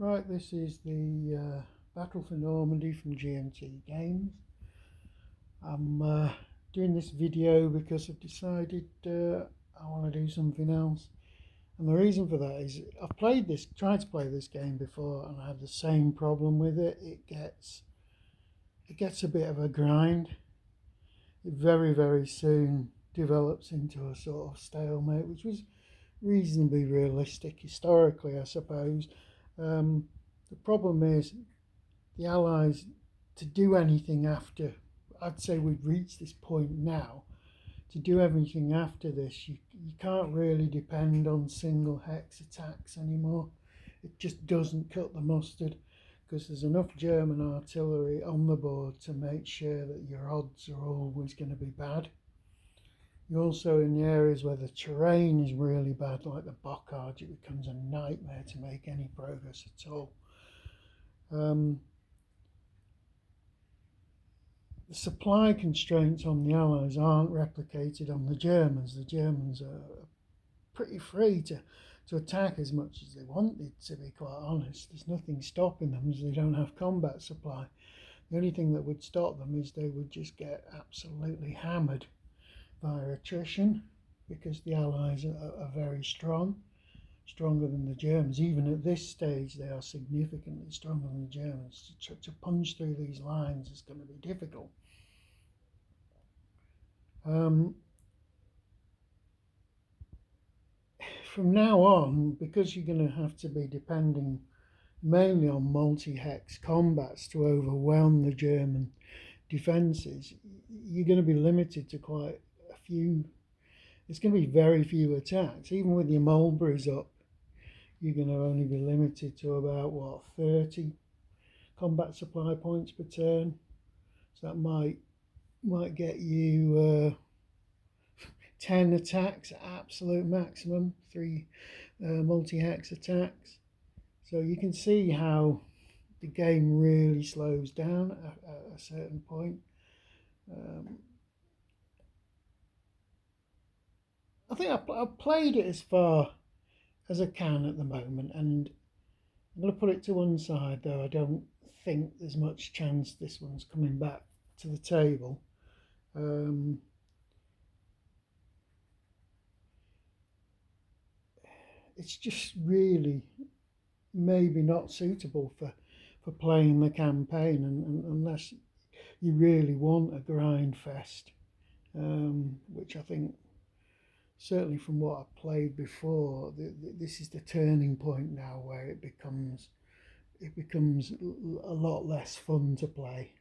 Right, this is the Battle for Normandy from GMT Games. I'm doing this video because I've decided I want to do something else. And the reason for that is I've tried to play this game before, and I have the same problem with it. It gets a bit of a grind. It very soon develops into a sort of stalemate, which was reasonably realistic historically, I suppose. The problem is the Allies, to do anything after, I'd say we've reached this point now, to do everything after this, you can't really depend on single hex attacks anymore. It just doesn't cut the mustard, because there's enough German artillery on the board to make sure that your odds are always going to be bad. You're also in the areas where the terrain is really bad, like the Bocage. It becomes a nightmare to make any progress at all. The supply constraints on the Allies aren't replicated on the Germans. The Germans are pretty free to attack as much as they wanted, to be quite honest. There's nothing stopping them, as they don't have combat supply. The only thing that would stop them is they would just get absolutely hammered via attrition, because the Allies are very strong, stronger than the Germans. Even at this stage, they are significantly stronger than the Germans. To punch through these lines is going to be difficult. From now on, because you're going to have to be depending mainly on multi-hex combats to overwhelm the German defences, you're going to be limited to quite a few. It's going to be very few attacks. Even with your mulberries up, you're going to only be limited to about 30 combat supply points per turn. So that might get you 10 attacks at absolute maximum, 3 multi-hex attacks. So you can see how the game really slows down at a certain point. I think I've played it as far as I can at the moment, and I'm going to put it to one side, though I don't think there's much chance this one's coming back to the table. It's just really maybe not suitable for playing the campaign, and unless you really want a grind fest, which I think, certainly from what I've played before, this is the turning point now where it becomes a lot less fun to play.